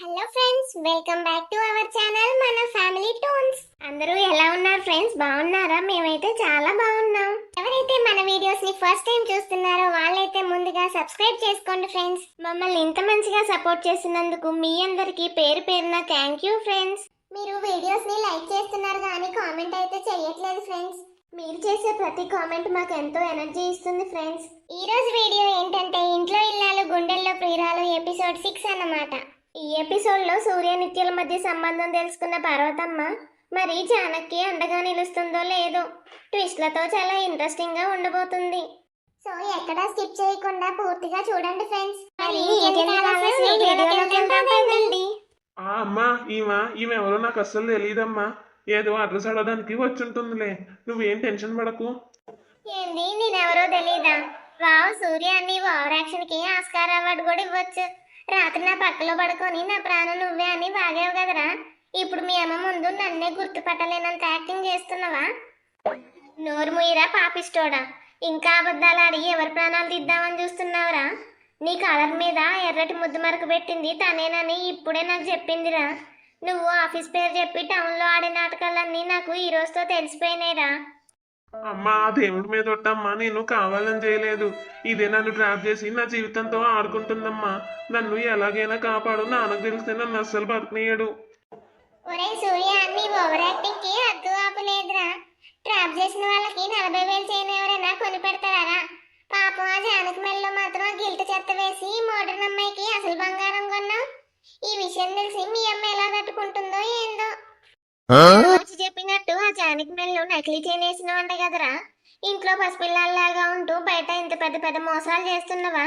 Hello friends, welcome back to our channel మన family tones. అందరూ ఎలా ఉన్నారు ఫ్రెండ్స్? బాగున్నారా? మేమైతే చాలా బాగున్నాం. ఎవరైతే మన వీడియోస్ ని ఫస్ట్ టైం చూస్తున్నారో వాళ్ళైతే ముందుగా సబ్స్క్రైబ్ చేసుకోండి ఫ్రెండ్స్. మమ్మల్ని ఇంత మంచిగా సపోర్ట్ చేస్తున్నందుకు మీ అందరికీ పేరు పేరున థ్యాంక్ యూ ఫ్రెండ్స్. మీరు వీడియోస్ ని లైక్ చేస్తున్నారు కానీ కామెంట్ అయితే చేయట్లేదు ఫ్రెండ్స్. మీరు చేసే ప్రతి కామెంట్ మాకు ఎంతో ఎనర్జీ ఇస్తుంది ఫ్రెండ్స్. ఈ రోజు వీడియో ఏంటంటే ఇంట్లో ఇల్లాలు గుండెల్లో ప్రియురాలు ఎపిసోడ్ 6 అన్నమాట. ఈ ఎపిసోడ్ లో సూర్య నిత్యల మధ్య సంబంధం తెలుసుకున్న పార్వతమ్మ మరి జానకి అండగా నిలుస్తుందో లేదో ట్విస్ట్లతో చాలా ఇంట్రెస్టింగ్ గా ఉండబోతుంది. సో ఎక్కడా స్కిప్ చేయకుండా పూర్తిగా చూడండి ఫ్రెండ్స్. అమ్మా ఈమె ఎవరో నాకు అస్సలు తెలియదమ్మా. ఏదో అడ్రస్ అడగడానికి వచ్చుంటుందిలే, నువ్వేం టెన్షన్ పడకు. ఏంది నేనెవరో తెలీదా? వావ్ సూర్య, నీవు ఓవర్ యాక్షన్ కి ఆస్కార్ అవార్డు కూడా ఇవ్వచ్చు. రాత్రి నా పక్కలో పడుకొని నా ప్రాణం నువ్వే అని వాగావు కదరా. ఇప్పుడు మీ అమ్మ ముందు నన్నే గుర్తుపట్టలేనంత యాక్టింగ్ చేస్తున్నావా? నోరు ముయ్యరా పాపిస్తోడా. ఇంకా అబద్ధాలు ఆడి ఎవరి ప్రాణాలు తీద్దామని చూస్తున్నావురా? నీ కలర్ మీద ఎర్రటి ముద్దు మరకు పెట్టింది తనేనని ఇప్పుడే నాకు చెప్పిందిరా. నువ్వు ఆఫీస్ పేరు చెప్పి టౌన్లో ఆడే నాటకాలన్నీ నాకు ఈ రోజుతో తెలిసిపోయినాయిరా. అమ్మా దేవుడి మీద ఒట్టమ్మా, నేను కావాలని చేయలేదు. ఇదే నన్ను ట్రాప్ చేసి నా జీవితంతో ఆడుకుంటుందమ్మా. నన్ను ఎలాగైనా కాపాడు, నాన్నకు తెలిస్తే నన్ను అస్సలు బతకనీయడు. ఒరే సూర్య, నీ ఓవర్ యాక్టింగ్ కి అద్దు ఆపలేదురా. ట్రాప్ చేసిన వాళ్ళకి 40,000 చేయని ఎవరైనా కొని పెడతారా? పాపం ఆ జానకి మెల్లో మాత్రం గిల్ట్ చెత్త వేసి మోడర్న్ అమ్మాయికి అసలు బంగారం కొన్నావు. ఈ విషయం తెలిసి మీ అమ్మ ఎలా తట్టుకుంటుందో ఏందో. వచ్చి చెప్పినట్టు ఆ జానకి మెల్లో నకిలీ చేనేసిన వంట కదరా. ఇంట్లో పసిపిల్లల్లాగా ఉంటూ బయట ఇంత పెద్ద పెద్ద మోసాలు చేస్తున్నావా?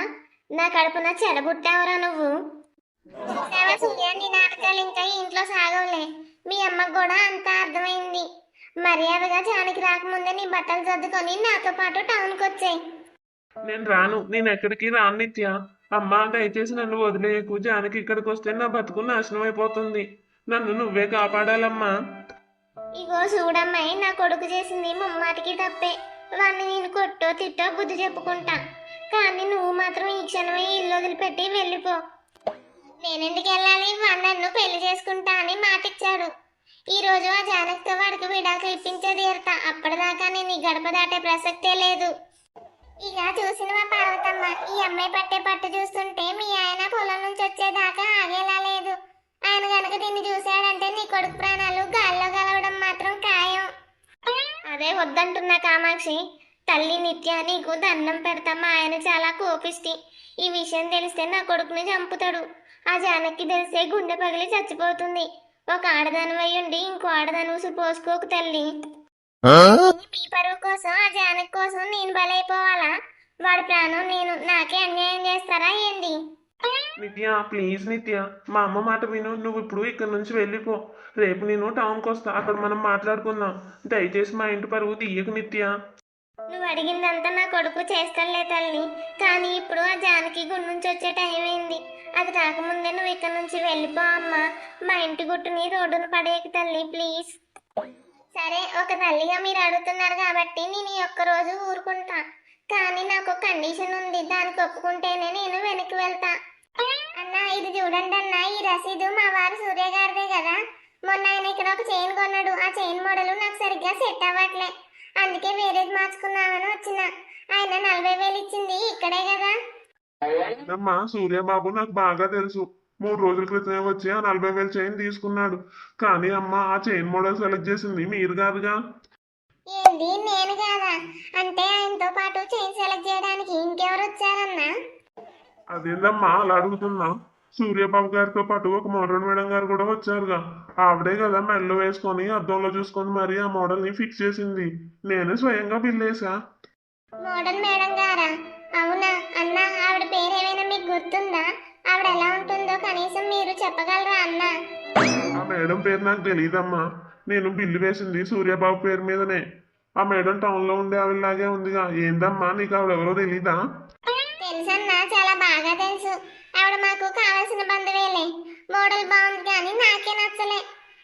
నా కడుపున చెడబుట్టావరా నువ్వు. సూర్య, నీ నాటకాలు ఇంకా ఇంట్లో సాగవులే. మీ అమ్మకు కూడా అంతా అర్థమైంది. మర్యాదగా జానకి రాకముందే నీ బట్టలు సర్దుకొని నాతో పాటు టౌన్కి వచ్చాయి. నేను రాను, నేను ఎక్కడికి రాను నిత్య. అమ్మా దయచేసి నన్ను వదిలేయకు. జానకి ఇక్కడికి వస్తే నా బతుకు నాశనం అయిపోతుంది. నన్ను నువ్వే కాపాడాలమ్మా. ఇగో చూడమ్మాయి, నా కొడుకు చేసింది ముమ్మాటికి తప్పే. వాడిని నేను కొట్టో తిట్టో బుద్ధి చెప్పుకుంటా. కానీ నువ్వు మాత్రం ఈ క్షణమే ఇల్లు వదిలిపెట్టి వెళ్ళిపో. నేనెందుకు వెళ్ళాలి? వాడు నన్ను పెళ్లి చేసుకుంటా అని మాటిచ్చాడు. ఈ రోజు ఆ జానకితో వాడికి విడాకులు ఇప్పించే తీరుతా. అప్పటిదాకా నేను ఈ గడప దాటే ప్రసక్తే లేదు. ఇక చూసినవా పార్వతమ్మ, ఈ అమ్మాయి పట్టే పట్టు చూస్తుంటే మీ ఆయన పొలం నుంచి వచ్చేదాకా ఆగేలా లేదు. ఆయన గనక దీన్ని చూశాడంటే నీ కొడుకు ప్రాణాలు గాల్లో కలవడం మాత్రం ఖాయం. అదే వద్దంటున్నా కామాక్షి. తల్లి నిత్య, నీకు దండం పెడతామా. ఆయన చాలా కోపిష్టి. ఈ విషయం తెలిస్తే నా కొడుకుని చంపుతాడు. ఆ జానకి తెలిస్తే గుండె పగిలి చచ్చిపోతుంది. ఒక ఆడదానివై ఉండి ఇంకో ఆడదాని పోసుకోకు తల్లి. మీ పరువు కోసం ఆ జానకి కోసం నేను బలైపోవాలా? వాడి ప్రాణం నేను నాకే అన్యాయం చేస్తారా ఏంటి? నిత్య ప్లీజ్ నిత్య, మా అమ్మ మాట విను. నువ్వు ఇప్పుడు ఇక్కడ నుంచి వెళ్ళిపో. రేపు నేను టౌన్కి వస్తా, అక్కడ మనం మాట్లాడుకుందాం. దయచేసి మా ఇంటి పరువు తీయకు నిత్య. నువ్వు అడిగిందంతా నా కొడుకు చేస్తానులే తల్లి. కానీ ఇప్పుడు ఆ జానకి గుడి నుంచి వచ్చే టైం అయింది. అది రాకముందే నువ్వు ఇక్కడ నుంచి వెళ్ళిపో అమ్మా. మా ఇంటి గుట్టుని రోడ్డును పడేయకు తల్లి ప్లీజ్. సరే, ఒక తల్లిగా మీరు అడుగుతున్నారు కాబట్టి నేను ఈ ఒక్కరోజు ఊరుకుంటా. కానీ నాకు కండిషన్ ఉంది, దానికి ఒప్పుకుంటేనే నేను వెనక్కి వెళ్తా. అన్నా ఇది చూడండి అన్నా, ఈ రసీదు మా వారు సూర్య గారిదే కదా. మొన్న ఆయన ఇక్కడ ఒక చైన్ కొన్నాడు. ఆ చైన్ మోడల్ నాకు సరిగ్గా సెట్ అవ్వట్లే, అందుకే వేరేది మార్చుకుందామని వచ్చిన. ఆయన 40,000 ఇచ్చింది ఇక్కడే కదా. అమ్మా సూర్యబాబు నాకు బాగా తెలుసు. 3 రోజుల క్రితమే వచ్చి ఆ 40,000 చైన్ తీసుకున్నాడు. కానీ అమ్మ, ఆ చైన్ మోడల్ సెలెక్ట్ చేసింది మీరు కాదుగా. ఏంది నేను కాదా? అంటే ఆయనతో పాటు చైన్ సెలెక్ట్ చేయడానికి ఇంకెవరు వచ్చారన్నా? అదేందమ్మా అలా అడుగుతున్నా? సూర్యబాబు గారితో పాటు ఒక మోడర్న్ మేడం గారు కూడా వచ్చారుగా. ఆవిడే కదా మెడలో వేసుకొని అద్దంలో చూసుకొని మరి ఆ మోడల్ ని ఫిక్స్ చేసింది. నేనే స్వయంగా బిల్లేసా. మోడర్న్ మేడం గారా? అవునా అన్నా? ఆవిడ పేరు ఏమైనా మీకు గుర్తుందా? ఆవిడ ఎలా ఉంటుందో కనీసం మీరు చెప్పగలరా అన్నా? ఆ మేడం పేరు నాకు తెలియదమ్మా. నేను బిల్లు వేసింది సూర్యబాబు పేరు మీదనే. ఆ మేడం టౌన్ లో ఉండే ఆవిడలాగే ఉందిగా. ఏందమ్మా నీకు ఆవిడెవరో తెలీదా? తెలుసన్నా, చాలా బాగా తెలుసు. ఆవిడ మాకు కావాల్సిన బంధువేలే. మోడల్ బాగుంది కానీ నాకే నచ్చలే.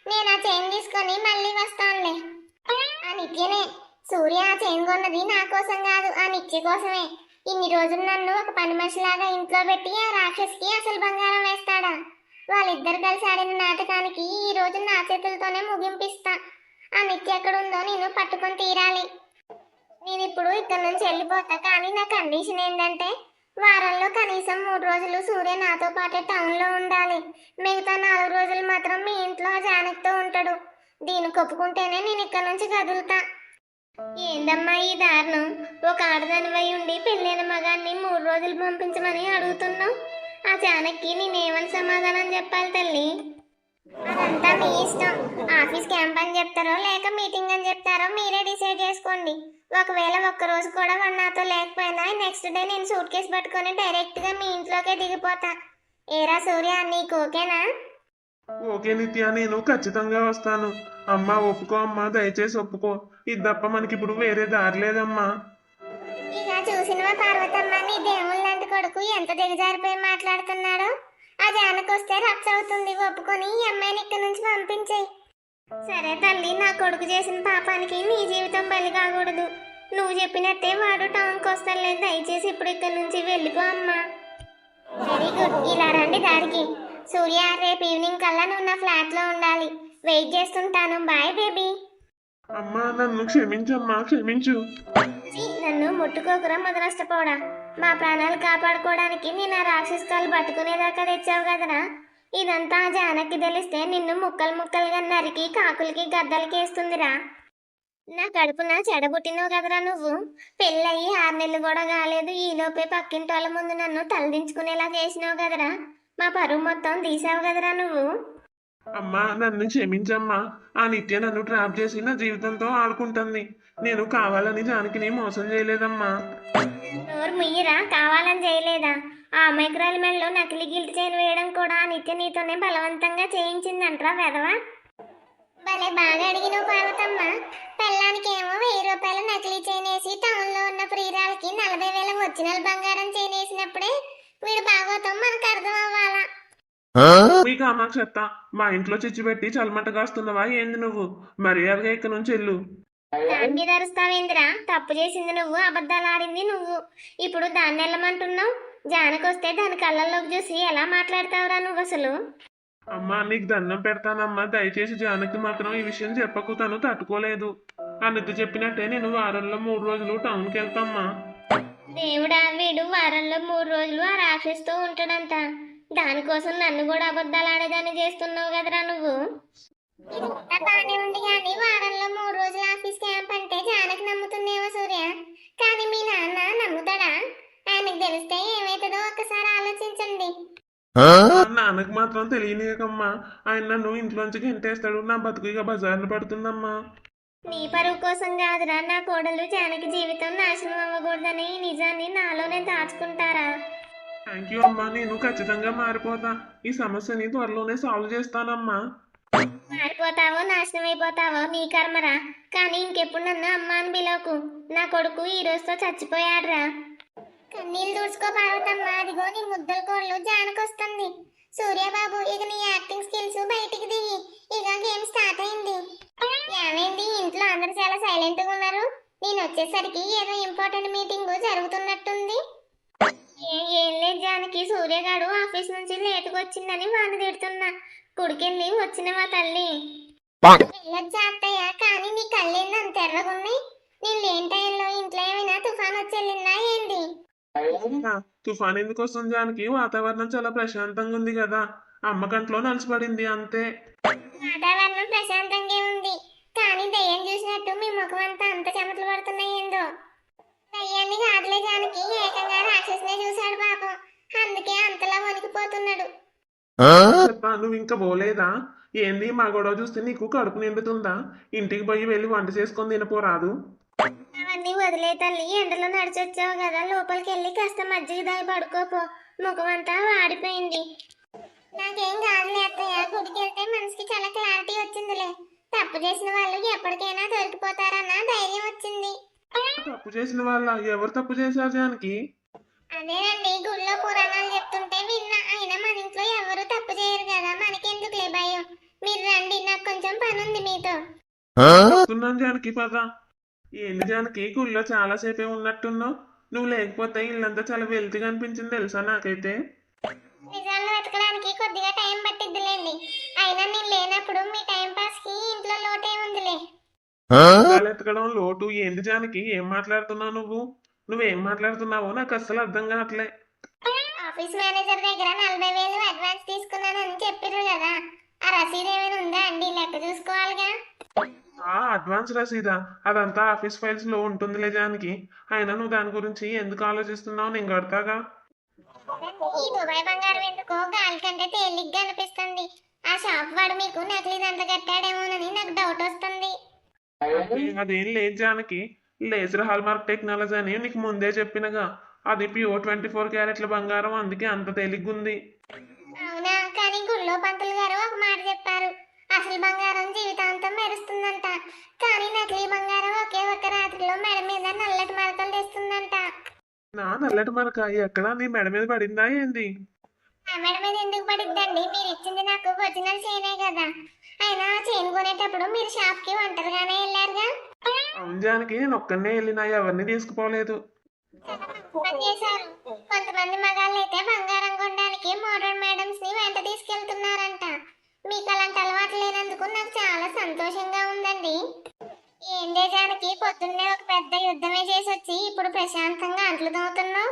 నేను ఆ చైన్ తీసుకొని మళ్ళీ వస్తానులే. ఆ నిత్యనే. సూర్య ఆ చైన్ కొన్నది నా కోసం కాదు, ఆ నిత్య కోసమే. ఇన్ని రోజులు నన్ను ఒక పని మనిషిలాగా ఇంట్లో పెట్టి ఆ రాక్షసికి అసలు బంగారం వేస్తాడా? వాళ్ళిద్దరు కలిసి ఆడిన నాటకానికి ఈ రోజు నా చేతులతోనే ముగింపిస్తా. ఆ నిత్య ఎక్కడుందో నేను పట్టుకొని తీరాలి. నేను ఇప్పుడు ఇక్కడ నుంచి వెళ్ళిపోతా, కానీ నా కండిషన్ ఏంటంటే వారంలో కనీసం 3 రోజులు సూర్య నాతో పాటే టౌన్లో ఉండాలి. మిగతా 4 రోజులు మాత్రం మీ ఇంట్లో జానకితో ఉంటాడు. దీనికి ఒప్పుకుంటేనే నేను ఇక్కడ నుంచి కదులుతా. ఏందమ్మా ఈ దారుణం? ఒక ఆడదానివై ఉండి పెళ్ళైన మగాన్ని 3 రోజులు పంపించమని అడుగుతున్నావు. ఆ జానకి నేనేమని సమాధానం చెప్పాలి తల్లి? అదంతా మీ ఇష్టం. ఆఫీస్ క్యాంప్ అని చెప్తారో లేక మీటింగ్ అని చెప్తారో మీరే డిసైడ్ చేసుకోండి. ఒకవేళ ఒక్కరోజు కూడా వాడు నాతో లేకపోయినా నెక్స్ట్ డే నేను సూట్ కేసు పట్టుకొని డైరెక్ట్గా మీ ఇంట్లోకే దిగిపోతా. ఏరా సూర్య, నీకు ఓకేనా? ఓకే నిత్య, నేను ఖచ్చితంగా వస్తాను. అమ్మా ఒప్పుకో అమ్మా, దయచేసి ఒప్పుకో. ఇది తప్ప మనకి ఇప్పుడు వేరే దారి లేదమ్మా. ఇక చూసినవా పార్వతమ్మ, నీ దేవుళ్ళ లాంటి కొడుకు ఎంత దిగజారిపోయి మాట్లాడుతున్నాడో. ఆ జానకి వస్తే రచ్చ అవుతుంది. ఒప్పుకొని ఈ అమ్మాయిని ఇక్కడి నుంచి పంపించేయి. సరే తల్లి, నా కొడుకు చేసిన పాపానికి నీ జీవితం బలి కాకూడదు. నువ్వు చెప్పినట్టే వాడు టౌన్కి వస్తానులేదు. దయచేసి ఇప్పుడు ఇక్కడి నుంచి వెళ్ళిపో అమ్మా. వెరీ గుడ్, ఇలా రండి దారికి. సూర్య, రేపు ఈవినింగ్ కల్లా నువ్వు నా ఫ్లాట్లో ఉండాలి. వెయిట్ చేస్తుంటాను. Bye baby. అమ్మా నన్ను క్షమించమ్మా, క్షమించు. నన్ను ముట్టుకోకురా మొదలష్టపోడా. మా ప్రాణాలు కాపాడుకోవడానికి నేను ఆ రాక్షస్ కాలు పట్టుకునేదాకా తెచ్చావు కదరా. ఇదంతా ఆ జానకి తెలిస్తే నిన్ను ముక్కలు ముక్కలుగా నరికి కాకులకి గద్దలకి వేస్తుందిరా. నా కడుపున చెడబుట్టినవు కదరా నువ్వు. పెళ్ళయి 6 నెలలు కూడా కాలేదు, ఈలోపే పక్కింటి వాళ్ళ ముందు నన్ను తలదించుకునేలా చేసినావు కదరా. మా పరువు మొత్తం తీసావు కదరా నువ్వు. అమ్మా నన్ను క్షమించమ్మా. ఆ నిత్య నన్ను ట్రాప్ చేసి నా జీవితంతో ఆడుకుంటుంది. నేను కావాలని జానకిని మోసం చేయలేదమ్మా. నోరు ముయ్యరా, కావాలని చేయలేదా? ఆ అమాయకురాలి మెడలో నకిలీ గిల్ట్ చైన్ వేయడం కూడా ఆ నిత్య నీతోనే బలవంతంగా చేయించిందంట్రా వెధవా. భలే బాగా అడిగినావు పార్వతమ్మ. పెళ్ళానికి ఏమో 1000 రూపాయలు నకిలీ చైన్ వేసి టౌన్లో ఉన్న ప్రియురాలకి 40,000 ఒరిజినల్ బంగారం చైన్ వేసినప్పుడే వీడు భాగవతం మనకు అర్థం అవ్వాలా. మీ కామాక్షత్త, మా ఇంట్లో చిచ్చు పెట్టి చలమట కాస్తున్నావా ఏంది నువ్వు? మర్యాదగా ఇక్కడ నుంచి వెళ్ళు. దాని మీద అరుస్తావేందిరా? తప్పు చేసింది నువ్వు, అబద్ధాలు ఆడింది నువ్వు. ఇప్పుడు దాన్ని వెళ్ళమంటున్నావు. జానకొస్తే దాని కళ్ళల్లోకి చూసి ఎలా మాట్లాడతావురా నువ్వు అసలు? అమ్మా నీకు దండం పెడతానమ్మా, దయచేసి జానకి మాత్రం ఈ విషయం చెప్పకు, తను తట్టుకోలేదు. అన్నది చెప్పినట్టే నేను వారంలో 3 రోజులు టౌన్కి వెళ్తామ్మా. దేవుడా, వీడు వారంలో 3 రోజులు ఆ రాక్షసుతో ఉంటాడంట. దానికోసం నన్ను కూడా అబద్ధాలు ఆడేదాన్ని చేస్తున్నావు కదరా నువ్వు. బానే ఉంది కానీ వారంలో 3 రోజులు ఆఫీస్ క్యాంప్ అంటే జానకి నమ్ముతుందేమో సూర్య. కానీ మీ నాన్న నమ్ముతాడా? ఆయనకు తెలిస్తే ఏమైతుందో ఒక్కసారి ఆలోచించండి. నాన్నకు మాత్రం తెలియనియకమ్మా. ఆయన నన్ను ఇంట్లోంచి గెంటేస్తాడు. నా బతుకు ఇక బజార్లు పడుతుందమ్మా. నీ పరువు కోసం కాదురా, నా కోడలు జానకి జీవితం నాశనం అవ్వకూడదని ఈ నిజాన్ని నాలోనే దాచుకుంటారా? థ్యాంక్ యూ అమ్మా, నేను ఖచ్చితంగా మారిపోతా. ఈ సమస్యని త్వరలోనే సాల్వ్ చేస్తానమ్మా. మారిపోతావో నాశనం అయిపోతావో నీ కర్మరా. కానీ ఇంకెప్పుడు నన్ను అమ్మ అని పిలవకు. నా కొడుకు ఈ రోజుతో చచ్చిపోయాడురా. కన్నీళ్ళు దూడ్చుకో పార్వతమ్మ. అదిగో నీ ముద్దల కోళ్ళు జానకొస్తుంది. సూర్యబాబు, ఇక నీ యాక్టింగ్ స్కిల్స్ బయటికి దిగి. ఇక గేమ్ స్టార్ట్ అయింది. ఏమైంది, ఇంట్లో అందరు చాలా సైలెంట్ గా ఉన్నారు? నేను వచ్చేసరికి ఏదో ఇంపార్టెంట్ మీటింగ్ జరుగుతున్నట్టుంది. ఏం లేదు జానకి, సూర్యగాడు ఆఫీస్ నుంచి లేటుగా వచ్చిందని వాడిని తిడుతున్నా. గుడికెళ్ళి వచ్చిన మా తల్లి. వెళ్ళొచ్చాత్తయ్య, కానీ నీ కళ్ళేంది అంత ఎర్రగున్నాయి? నేను లేని టైంలో ఇంట్లో ఏమైనా తుఫాన్ వచ్చి వెళ్ళిందా ఏంది? తుఫాన్ ఎందుకు వస్తుంది జానకి? వాతావరణం చాలా ప్రశాంతంగా ఉంది కదా. అమ్మ కంట్లో నలిసిపడింది అంతే. వాతావరణం ప్రశాంతంగా ఉంది, కానీ దయ్యం చూసినట్టు మీ ముఖం అంతా అంత చెమటలు పడుతున్నాయి ఏందో. దయ్యాన్ని కాదులే జానకి, ఏకంగా రాక్షసునే చూశాడు పాపం. అందుకే అంతలా వణికిపోతున్నాడు. నువ్వు ఇంకా పోలేదా? ఏంది మా గొడవ చూస్తే నీకు కడుపు నిండుతుందా? ఇంటికి పోయి వెళ్ళి వంట చేసుకొని తినపోరాదు? అవన్నీ వదిలే తల్లి, ఎండలో నడిచొచ్చావు కదా, లోపలికి వెళ్ళి కాస్త మజ్జిగ దాగి పడుకోపో. ముఖం అంతా వాడిపోయింది. నాకేం కాదులే అత్తయ్య, గుడికి వెళ్తే మనసుకి చాలా క్లారిటీ వచ్చిందిలే. తప్పు చేసిన వాళ్ళు ఎప్పటికైనా దొరికిపోతారన్న ధైర్యం వచ్చింది. తప్పు చేసిన వాళ్ళ? ఎవరు తప్పు చేశారు జానకి? అదేనండి, గుళ్ళో పురాణాలు చెప్తుంటే విన్నా. అయినా మన ఇంట్లో ఎవరు తప్పు చేయరు కదా, మనకెందుకులే భయం. మీరు రండి, నాకు కొంచెం పని ఉంది మీతో. వస్తున్నాను జానకి, పద. ఏంది జానకి, గుళ్ళో చాలాసేపే ఉన్నట్టున్నావు. నువ్వు లేకపోతే ఇల్లంతా చాలా వెల్తిగా అనిపించింది తెలుసా నాకైతే. నిజాలను వెతకడానికి కొద్దిగా టైం పట్టిద్దిలేండి. అయినా నేను లేనప్పుడు మీ టైం పాస్ కి ఇంట్లో లోటేముందిలే. ఎత్తకడం లోటు ఏంటి జానకి? ఏం మాట్లాడుతున్నావు నువ్వేం మాట్లాడుతున్నావో నాకు అస్సలు అర్థం కావట్లే. ఆఫీస్ మేనేజర్ దగ్గర 40,000 అడ్వాన్స్ తీసుకున్నానని చెప్పిర్రు కదా, ఆ రసీదు ఏమైనా ఉందా అండి? లెక్క చూసుకోవాలిగా. అడ్వాన్స్ రసీదా? అదంతా ఆఫీస్ ఫైల్స్ లో ఉంటుందిలే జానకి. అయినా నువ్వు దాని గురించి ఎందుకు ఆలోచిస్తున్నావు? నేను కడతాగా. ఈ దుబాయ్ బంగారం ఎందుకో గాలి కంటే తేలిగ్గా అనిపిస్తుంది. ఆ షాప్ వాడు మీకు నకిలీ దంత కట్టాడేమోనని నాకు డౌట్ వస్తుంది. అదేం లేదు జానకి. లేజర్ హాల్మార్క్ టెక్నాలజీ అని నీకు ముందే చెప్పినగా. అది ప్యూర్ 24 క్యారెట్ల బంగారం, అందుకే అంత తేలిగ్గుంది. అవునా? కానీ గుళ్ళో పంతులు గారు ఒక మాట చెప్పారు, అసలు బంగారం జీవితాంతం మెరుస్తుందంట, కానీ నకిలీ బంగారం ఒకే ఒక్క రాత్రిలో మెడ మీద నల్లటి మరకలు తెస్తుందంట. నా నల్లటి మరక ఎక్కడ? నీ మెడ మీద పడిందా ఏంది? ఆ మెడ మీద ఎందుకు పడిద్దండి? మీరు ఇచ్చింది నాకు ఒరిజినల్ చైనే కదా. అయినా చైన్ కొనేటప్పుడు మీరు షాప్ కి ఒంటరిగానే వెళ్ళారుగా. అవును జానకి, నేను ఒక్కనే వెళ్ళినా, ఎవరిని తీసుకుపోలేదు. పని చేశారు. కొంతమంది మగాళ్ళు అయితే బంగారం కొనడానికి మోడర్న్ మేడమ్స్ ని వెంట తీసుకెళ్తున్నారంట. మీకు అలాంటి అలవాటు లేనందుకు నాకు చాలా సంతోషంగా ఉందండి. ఏం దేశానికి పొద్దున్నే ఒక పెద్ద యుద్ధమే చేసి వచ్చి ఇప్పుడు ప్రశాంతంగా అంట్లు తోముతున్నావు.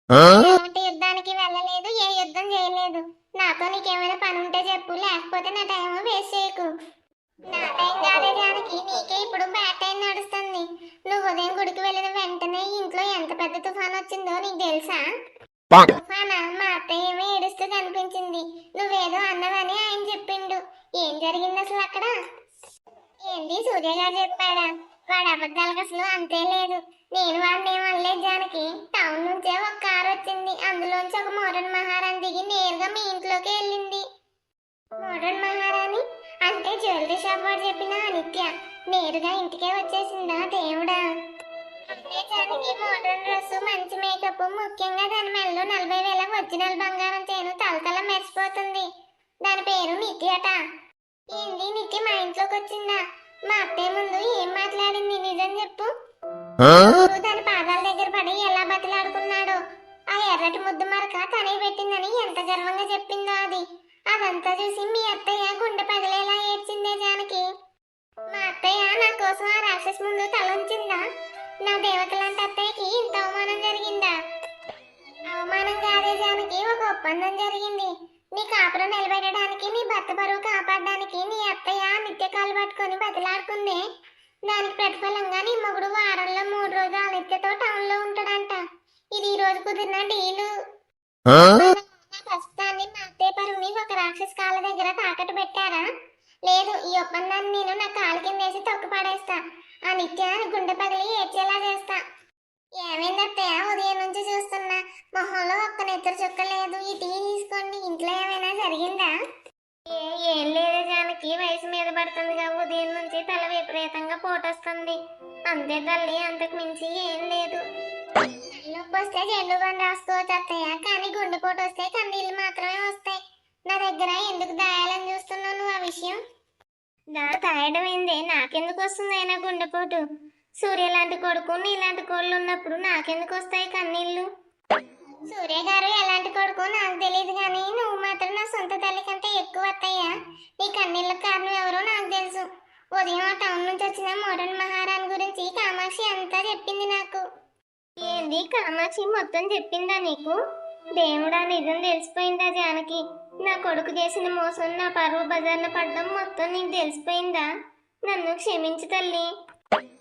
ఎలాంటి యుద్ధానికి వెళ్ళలేదు, ఏ యుద్ధం చేయలేదు. నాతో నీకేమైనా పని ఉంటే చెప్పు, లేకపోతే నా టైం వేస్ట్ చేయకు. నా టైం కాదే జానకి, నీకే ఇప్పుడు బ్యాడ్ టైం నడుస్తుంది. నువ్వు ఉదయం గుడికి వెళ్ళిన వెంటనే ఇంట్లో ఎంత పెద్ద తుఫాన్ వచ్చిందో నీకు తెలుసా? తుఫానా? మా అత్తయ్య ఏమో ఏడుస్తూ కనిపించింది. నువ్వేదో అన్నవని ఆయన చెప్పిండు. ఏం జరిగింది అసలు అక్కడ? ఏంటి, సూర్య గారు చెప్పాడా? వాడు అబద్ధాలకు అసలు అంతే లేదు. నేను వాడిని ఏమనలేదు జానకి. టౌన్ నుంచే ఒక కారు వచ్చింది, అందులోంచి ఒక మోడర్న్ మహారాణి దిగి నేరుగా మీ ఇంట్లోకి వెళ్ళింది. మోడర్న్ మహారాణి అంటే జ్యువెలరీ షాప్ వాడు చెప్పిన నిత్య నేరుగా ఇంటికే వచ్చేసిందా? దేవుడా! అంటే జానకి మోడర్న్ డ్రెస్, మంచి మేకప్, ముఖ్యంగా దాని మెడలో 40,000 ఒరిజినల్ బంగారం చైను తలతల మెరిసిపోతుంది. దాని పేరు నిత్యట. ఏంటి, నిత్య మా ఇంట్లోకి వచ్చిందా? మా అత్తయ్య ముందు ఏం మాట్లాడింది? నిజం చెప్పు. దాని పాదాల దగ్గర పడి ఎలా బతిలాడుకున్నాడో, ఆ ఎర్రటి ముద్దు మరక తనే పెట్టిందని ఎంత గర్వంగా చెప్పిందో అది. అదంతా చూసి మీ అత్తయ్య గుండె పగిలేలా ఏడ్చిందే జానకి. మా అత్తయ్య నా కోసం ఆ రాక్షస్ ముందు తలంచిందా? నా దేవతలాంటి అత్తయ్యకి ఇంత అవమానం జరిగిందా? అవమానం కాదే జానకి, ఒక ఒప్పందం జరిగింది. నీ కాపురం నిలబెట్టడానికి, నీ భర్త పరువు కాపాడడానికి నీ అత్తయ్య నిత్య కాలు పట్టుకొని బతిలాడుకుందే. దానికి ప్రతిఫలంగా నీ మొగుడు వారంలో 3 రోజులు ఆ నిత్యతో టౌన్ లో ఉంటాడంట. ఇది ఈ రోజు కుదిరిన డీలు. ప్రస్తుతాన్ని మా అత్తయ్య పరువుని ఒక రాక్షస్ కాళ్ళ దగ్గర తాకట్టు పెట్టారా? లేదు, ఈ ఒప్పందాన్ని నేను నా కాలు కింద వేసి తొక్కు పడేస్తా. ఆ నిత్య గుండె పగిలి ఏడ్చేలా చేస్తా. ఏమైంది అత్తయ్య? ఉదయం నుంచి చూస్తున్నా, మొహంలో ఒక్క నెత్తర చుక్క లేదు. ఈ టీ తీసుకోండి. ఇంట్లో ఏమైనా జరిగిందా? ఏం లేదు జానకి, వయసు మీద పడుతుందిగా, ఉదయం నుంచి తల విపరీతంగా పోటొస్తుంది. అంతే తల్లి, అంతకు మించి ఏం లేదు. నొప్పి వస్తే జెండు బామ్ రాసుకోవచ్చు అత్తయ్య, కానీ గుండెపోటు వస్తే కన్నీళ్ళు మాత్రమే వస్తాయి. నా దగ్గర ఎందుకు దాయాలని చూస్తున్నావు నువ్వు ఆ విషయం? దాయడం ఏందే? నాకెందుకు వస్తుంది అయినా గుండెపోటు? సూర్య లాంటి కొడుకు, నీలాంటి కోళ్ళు ఉన్నప్పుడు నాకెందుకు వస్తాయి కన్నీళ్ళు? సూర్య గారు ఎలాంటి కొడుకు నాకు తెలియదు, కానీ నువ్వు మాత్రం నా సొంత తల్లి కంటే ఎక్కువ అత్తయ్యా. నీ కన్నీళ్ళకు కారణం ఎవరో నాకు తెలుసు. ఉదయం ఆ టౌన్ నుంచి వచ్చిన మోడర్న్ మహారాణి గురించి కామాక్షి అంతా చెప్పింది నాకు. ఏంది, కామాక్షి మొత్తం చెప్పిందా నీకు? దేవుడా, నిజం తెలిసిపోయిందా జానకి? నా కొడుకు చేసిన మోసం, నా పరువు బజార్న పడ్డం మొత్తం నీకు తెలిసిపోయిందా? నన్ను క్షమించు తల్లి.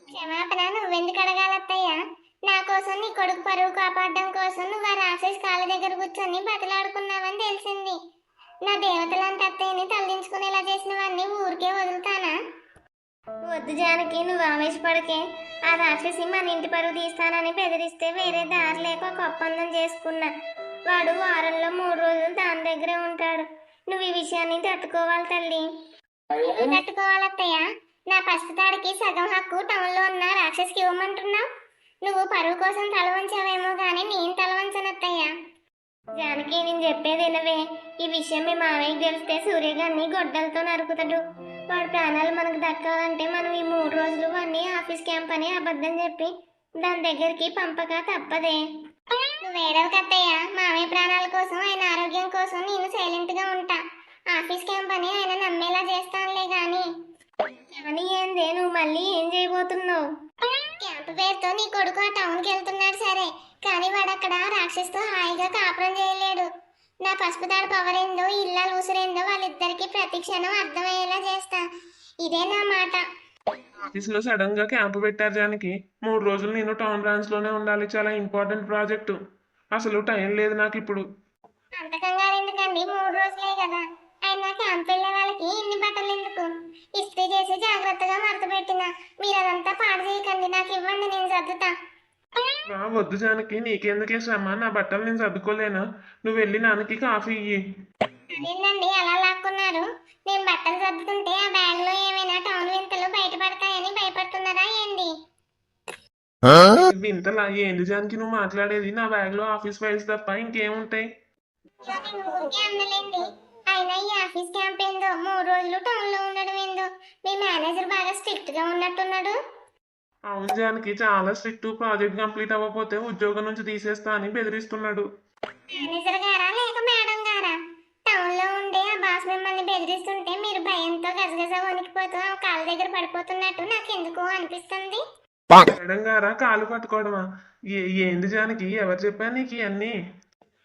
క్షమాపణ నువ్వెందుకు అడగాలత్తయ్యా? నా కోసం, నీ కొడుకు పరువు కాపాడడం కోసం నువ్వు ఆ రాక్షస్ కాళ్ళ దగ్గర కూర్చొని బతలాడుకున్నావని తెలిసింది. నా దేవతలాంటి అత్తయ్యని తల్లించుకునేలా చేసినవన్నీ ఊరికే వదులుతానా? వద్దు జానకి, నువ్వు ఆవేశపడకే. ఆ రాక్షసి మన ఇంటి పరువు తీస్తానని బెదిరిస్తే వేరే దారి లేక ఒక ఒప్పందం చేసుకున్నా. వాడు వారంలో 3 రోజులు దాని దగ్గరే ఉంటాడు. నువ్వు ఈ విషయాన్ని తట్టుకోవాలి తల్లి. తట్టుకోవాలత్తయ్య? నా పసితాడికి సగం హక్కు టౌన్లో ఉన్న రాక్షసికి ఇవ్వమంటున్నావు. నువ్వు పరువు కోసం తల వంచావేమో గానీ నేను తల వంచనత్తయ్యా. జానకి, నేను చెప్పేది వినవే. ఈ విషయం మీ మామయ్యకి తెలిస్తే సూర్యగారిని గొడ్డలతో నరుకుతాడు. వాడి ప్రాణాలు మనకు దక్కాలంటే మనం ఈ 3 రోజులు వాడిని ఆఫీస్ క్యాంప్ అని అబద్ధం చెప్పి దాని దగ్గరికి పంపక తప్పదే. నువ్వేడవ కత్తయ్య, మామయ్య ప్రాణాల కోసం, ఆయన ఆరోగ్యం కోసం నేను సైలెంట్ గా ఉంటా. ఆఫీస్ క్యాంప్ అని ఆయన నమ్మేలా చేస్తానులే గాని. కానీ ఏందే నువ్వు మళ్ళీ ఏం చేయబోతున్నావు? క్యాంప్ పేరుతో నీ కొడుకు ఆ టౌన్కి వెళ్తున్నాడు సరే, కానీ వాడు అక్కడ రాక్షసుతో హాయిగా కాపురం చేయలేడు. నా పసుపు తాడు పవర్ ఏందో ఇల్లాలు ఉసురేందో వాళ్ళిద్దరికి ప్రతి క్షణం అర్థమయ్యేలా చేస్తా. ఇదే నా మాట. ఆఫీస్లో సడన్ గా క్యాంప్ పెట్టారు జానకి. 3 రోజులు నేను టౌన్ బ్రాంచ్ లోనే ఉండాలి. చాలా ఇంపార్టెంట్ ప్రాజెక్టు. అసలు టైం లేదు నాకు ఇప్పుడు. అంత కంగారు ఎందుకండి, 3 రోజులే కదా. అయినా క్యాంప్ వెళ్ళే వాళ్ళకి ఇన్ని బట్టలు ఎందుకు? ఇస్త్రీ చేసి జాగ్రత్తగా మడత పెట్టిన. మీరు అదంతా పాడు చేయకండి, నాకు ఇవ్వండి, నేను సర్దుతా. వద్దు జానకి, నీకెందుకే శ్రమ? నా బట్టలు నేను సర్దుకోలేనా? నువ్వు వెళ్ళి నాన్నకి కాఫీ ఇయ్యి. అదేంటండి అలా లాక్కున్నారు? నేను బట్టలు సర్దుతుంటే ఆ బ్యాగ్ లో ఏమైనా టౌన్ వింతలు బయటపడతాయని భయపడుతున్నారా ఏంటి? ఇంతలా ఏంది జానకి నువ్వు మాట్లాడేది? నా బ్యాగ్ లో ఆఫీస్ ఫైల్స్ తప్ప ఇంకేముంటాయి? ఊరికే అందలేండి. అయినా ఈ ఆఫీస్ క్యాంప్ ఏందో, 3 రోజులు టౌన్ లో ఉండడం ఏందో. మీ మేనేజర్ బాగా స్ట్రిక్ట్ గా ఉన్నట్టున్నాడు. అవును జానకి, చాలా స్ట్రిక్ట్. ప్రాజెక్ట్ కంప్లీట్ అవ్వకపోతే ఉద్యోగం నుంచి తీసేస్తా అని బెదిరిస్తున్నాడు. మేనేజర్ గారా లేక మేడం గారా? టౌన్ లో ఉండే ఆ బాస్ మిమ్మల్ని బెదిరిస్తుంటే మీరు భయంతో గజగజ వణికిపోతూ ఆ కాళ్ళ దగ్గర పడిపోతున్నట్టు నాకు ఎందుకో అనిపిస్తుంది. మేడం గారా కాలు పట్టుకోవడమా? ఏంది జానకి, ఎవరు చెప్పారు నీకు ఇవన్నీ?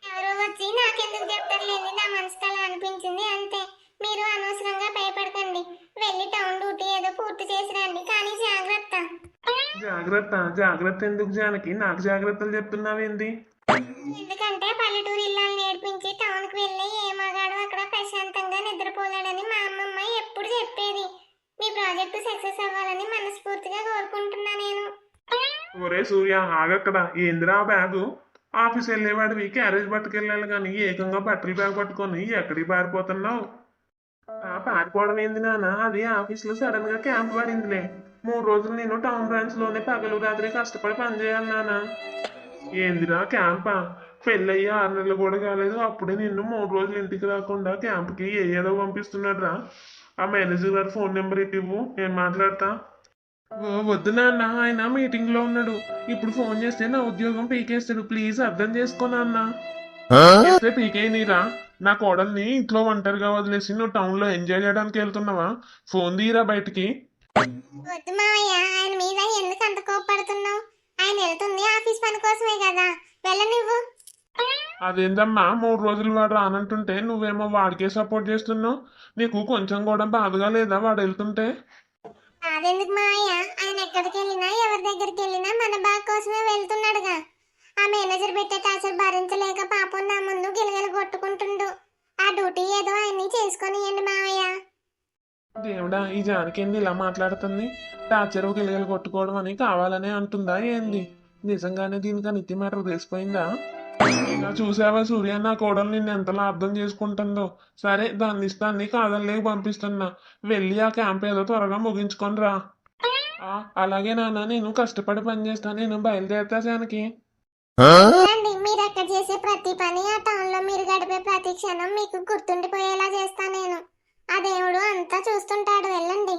ఎవరో వచ్చి నాకెందుకు చెప్తారులేండి, నా మనసుకు అలా అనిపించింది అంతే. మీరు అనవసరంగా భయపడకండి. వెళ్ళి టౌన్ డ్యూటీ ఏదో పూర్తి చేసి రండి, కానీ జాగ్రత్త. జాగ్రత్త జాగ్రత్త ఎందుకు జానకి? నాకు జాగ్రత్తలు చెప్తున్నావేంది? ఎందుకంటే పల్లెటూరు ఇల్లాలు నేర్పించి టౌన్ కి వెళ్ళి ఏ మగాడు అక్కడ ప్రశాంతంగా నిద్రపోలేడని మా అమ్మమ్మ ఎప్పుడు చెప్పేది. మీ ప్రాజెక్టు సక్సెస్ అవ్వాలని మనస్ఫూర్తిగా కోరుకుంటున్నా నేను. ఒరే సూర్య, ఆగక్కడ. ఏందిరా ఆ బ్యాగు? ఆఫీస్ వెళ్ళేవాడివి క్యారేజ్ పట్టుకెళ్ళాలి కానీ ఏకంగా బట్టలు బ్యాగ్ పట్టుకొని ఎక్కడికి పారిపోతున్నావు? పారిపోవడం ఏంది నాన్న? అది ఆఫీస్లో సడన్ గా క్యాంప్ పడిందిలే. 3 రోజులు నేను టౌన్ బ్రాంచ్ లోనే పగలు రాత్రి కష్టపడి పనిచేయాలి నాన్న. ఏందిరా క్యాంపా? పెళ్ళయ్యి 6 నెలలు కూడా కాలేదు, అప్పుడే నిన్ను 3 రోజులు ఇంటికి రాకుండా క్యాంప్కి ఏదో పంపిస్తున్నాడు రా. ఆ మేనేజర్ గారు ఫోన్ నెంబర్ ఇవ్వు, నేను మాట్లాడతా. వద్దు నాన్న, ఆయన మీటింగ్ లో ఉన్నాడు. ఇప్పుడు ఫోన్ చేస్తే నా ఉద్యోగం పీకేస్తాడు. ప్లీజ్ అర్థం చేసుకో నాన్న. చేస్తే పీకేయనీరా. నా కోడల్ని ఇంట్లో ఒంటరిగా వదిలేసి నువ్వు టౌన్ లో ఎంజాయ్ చేయడానికి వెళ్తున్నావా? ఫోన్ తీరా బయటికి. వద్దు మావయ్య, ఆయన మీద ఎందుకు అంత కోప్పడుతున్నావు? ఆయన వెళ్తుంది ఆఫీస్ పని కోసమే కదా, వెళ్ళనివ్వు. అదేందమ్మా, 3 రోజులు వాడు రానంటుంటే నువ్వేమో వాడికే సపోర్ట్ చేస్తున్నావు. నీకు కొంచెం కూడా బాధగా లేదా వాడు వెళ్తుంటే? అదెందుకు మావయ్య, ఆయన ఎక్కడికి వెళ్ళినా ఎవరి దగ్గరికి వెళ్ళినా మన బాగా కోసమే వెళ్తున్నాడుగా. ఆ మేనేజర్ పెట్టే టార్చర్ భరించలేక పాపం నా ముందు గిలగిల కొట్టుకుంటుండు. ఆ డ్యూటీ ఏదో ఆయన్ని చేసుకొనియండి మావయ్య. దేవుడా, ఈ జానకి ఏంది ఇలా మాట్లాడుతుంది? టార్చర్ గిలగలు కొట్టుకోవడం అని కావాలనే అంటుందా ఏంది? నిజంగానే దీనికి నిత్య మ్యాటర్ తెలిసిపోయిందా? ఇలా చూసావా సూర్య, నా కోడలు నిన్ను ఎంతలా అర్థం చేసుకుంటుందో. సరే, దాన్ని ఇస్తాన్ని కాదనిలేక పంపిస్తున్నా. వెళ్ళి ఆ క్యాంప్ ఏదో త్వరగా ముగించుకొని రా. అలాగే నాన్న, నేను కష్టపడి పని చేస్తాను. నేను బయలుదేరుతా జానకి. చూడండి, మీరు అక్కడ చేసే ప్రతి పని, ఆ టౌన్ లో మీరు గడిపే ప్రతి క్షణం మీకు గుర్తుండిపోయేలా చేస్తా నేను. ఆ దేవుడు అంతా చూస్తుంటాడు, వెళ్ళండి.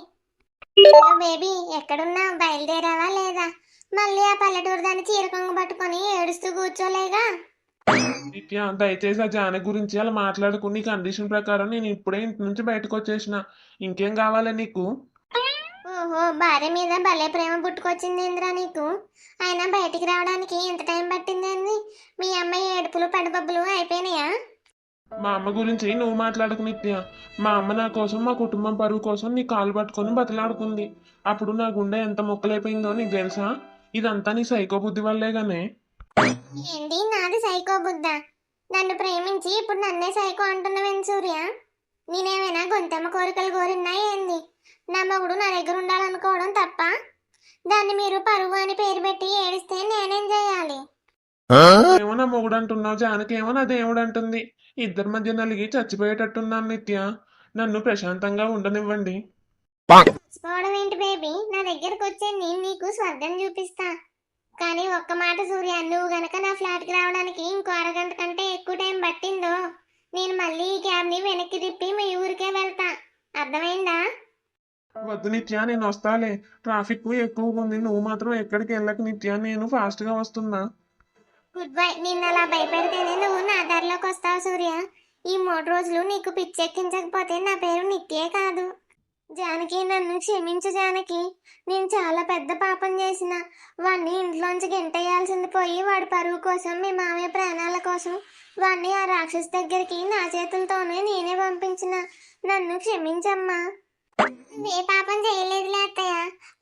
బేబీ, ఎక్కడున్నా బయలుదేరావా లేదా? మళ్ళీ ఆ పల్లెటూరు దాన్ని చీరకొంగు పట్టుకొని ఏడుస్తూ కూర్చోలేగా. నిత్య, దయచేసి ఆ జానకి గురించి అలా మాట్లాడుకుని కండిషన్ ప్రకారం నేను ఇప్పుడే ఇంటి నుంచి బయటకు వచ్చేసిన. ఇంకేం కావాలి నీకు? ఓహో, భార్య మీద భలే ప్రేమ పుట్టుకొచ్చింది ఇంద్రా నీకు. అయినా బయటికి రావడానికి ఎంత టైం పట్టిందేంది? మీ అమ్మాయి ఏడుపులు పడిబబ్బులు అయిపోయినాయా? మా అమ్మ గురించి నువ్వు మాట్లాడుకు నిత్య. మా అమ్మ నా కోసం, మా కుటుంబం పరువు కోసం నీ కాలు పట్టుకొని బతలాడుకుంది. అప్పుడు నా గుండె ఎంత మొక్కలైపోయిందో నీకు తెలుసా? ఇదంతా నీ సైకో బుద్ధి వల్లేగానే. ఏంటి నాది సైకో బుద్ధా? నన్ను ప్రేమించి ఇప్పుడు నన్నే సైకో అంటున్నావేంటి సూర్య? నేనేమైనా గొంతెమ్మ కోరికలు కోరినా ఏంది? నా మగుడు నా దగ్గర ఉండాలనుకోవడం తప్ప? దాన్ని మీరు పరువు అని పేరు పెట్టి ఏడిస్తే నేనేం చేయాలి? ఏమో నా మొగుడు అంటున్నావు, జానకి ఏమో నా దేవుడు అంటుంది. ఇద్దరి మధ్య నలిగి చచ్చిపోయేటట్టున్నాను నిత్య. నన్ను ప్రశాంతంగా ఉండనివ్వండి. పోవడం ఏంటి బేబీ? నా దగ్గరకు వచ్చే నేను నీకు స్వర్గం చూపిస్తా. కానీ ఒక్క మాట సూర్య, నువ్వు గనక నా ఫ్లాట్ కి రావడానికి ఇంకో అరగంట కంటే ఎక్కువ టైం పట్టిందో, నేను మళ్ళీ ఈ క్యాబ్ ని వెనక్కి తిప్పి మీ ఊరికే వెళ్తా. అర్థమైందా? వద్దు నిత్య, నేను వస్తాలే. ట్రాఫిక్ ఎక్కువగా ఉంది. నువ్వు మాత్రం ఎక్కడికి వెళ్ళక నిత్య, నేను ఫాస్ట్ గా వస్తున్నా. Good bye. నిన్ను అలా భయపెడితేనే నువ్వు నా దారిలోకి వస్తావు సూర్య. ఈ 3 రోజులు నీకు పిచ్చెక్కించకపోతే నా పేరు నిత్యే కాదు. జానకి, నన్ను క్షమించు జానకి. నేను చాలా పెద్ద పాపం చేసిన. వాణ్ణి ఇంట్లోంచి గెంటేయాల్సింది పోయి వాడి పరువు కోసం, మీ మామయ్య ప్రాణాల కోసం వాణ్ణి ఆ రాక్షస్ దగ్గరికి నా చేతులతోనే నేనే పంపించిన. నన్ను క్షమించమ్మా. ఏ పాపం చేయలేదులే అత్తయ్య.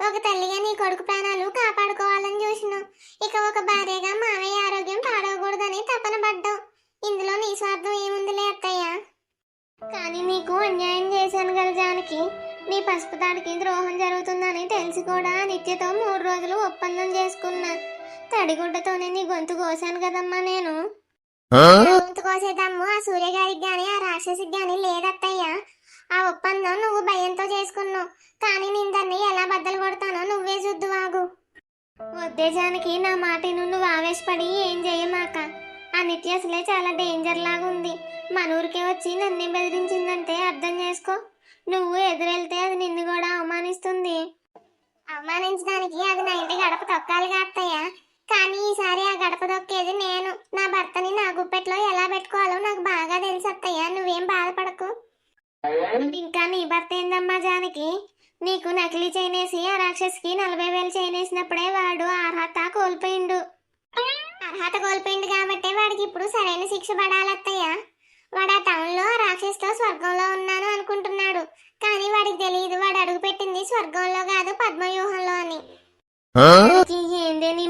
ఒక తల్లిగా నీ కొడుకు ప్రాణాలు కాపాడుకోవాలని చూసినావు. ఇక ఒక భార్యగా మావయ్య ఆరోగ్యం పాడవకూడదని తపన పడ్డావు. ఇందులో నీ స్వార్థం ఏముందిలే అత్తయ్య. కానీ నీకు అన్యాయం చేశాను కదా జానకి. నీ పసుపు తాడికి ద్రోహం జరుగుతుందని తెలిసి కూడా నిత్యతో 3 రోజులు ఒప్పందం చేసుకున్నా. తడిగుడ్డతోనే నీ గొంతు కోసాను కదమ్మా నేను. గొంతు కోసేదమ్ము ఆ సూర్యగారికి గాని ఆ రాక్షసికి గాని లేదత్తయ్య. ఆ ఒప్పందం నువ్వు భయంతో చేసుకున్నావు. కానీ నేను దాన్ని ఎలా బద్దలు కొడతానో నువ్వే చూద్దువాగు. వద్దే జానకి, నా మాట నువ్వు ఆవేశపడి ఏం చేయమాక. ఆ నిత్య అసలే చాలా డేంజర్ లాగా ఉంది. మన ఊరికే వచ్చి నన్నే బెదిరించిందంటే అర్థం చేసుకో. నువ్వు ఎదురెళ్తే అది నిన్ను కూడా అవమానిస్తుంది. అవమానించడానికి అది నా ఇంటి గడప తొక్కాలిగా అత్తయ్య. కానీ ఈసారి ఆ గడప తొక్కేది నేను. నా భర్తని నా గుప్పెట్లో ఎలా పెట్టుకోవాలో నాకు బాగా తెలుసు అత్తయ్య. నువ్వేం బాధపడకు. ఇంకా నీ భర్త ఏందమ్మా జానకి? నీకు నకిలీ చైనేసి ఆ రాక్షసికి 40,000 చైనేసినప్పుడే వాడు అర్హత కోల్పోయిండు. అర్హత కోల్పోయిండు కాబట్టి వాడికి ఇప్పుడు సరైన శిక్ష పడాలత్తయ్య. వాడు ఆ టౌన్లో ఆ రాక్షసుతో స్వర్గంలో ఉన్నాను అనుకుంటున్నాడు. కానీ వాడికి తెలియదు వాడు అడుగు పెట్టింది స్వర్గంలో కాదు, పద్మవ్యూహంలో అని. ఏందే నీ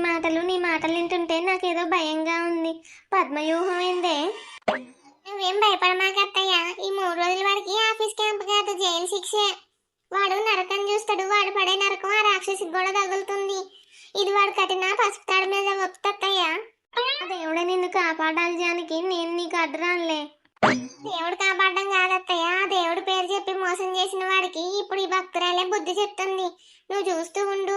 మాటలు వింటుంటే నాకేదో భయంగా ఉంది. పద్మవ్యూహం ఏందే? నువ్వేం భయపడమాకత్తయ్య. ఈ 3 రోజుల వాడికి ఆఫీస్ క్యాంప్ కాదు, జైలు శిక్షే. వాడు నరకం చూస్తాడు. వాడు పడే నరకం ఆ రాక్షసికి కూడా తగులుతుంది. ఇది వాడు కట్టిన పసుపు తాడు మీద ఒప్పుతత్తయ్య. దేవుడే నిన్ను కాపాడాలి జానకి. నేను నీకు అడ్డురానులే. దేవుడు కాపాడడం కాదత్తయ్య. ఆ దేవుడు పేరు చెప్పి మోసం చేసిన వాడికి ఇప్పుడు ఈ భక్తురాలే బుద్ధి చెప్తుంది. నువ్వు చూస్తూ ఉండు.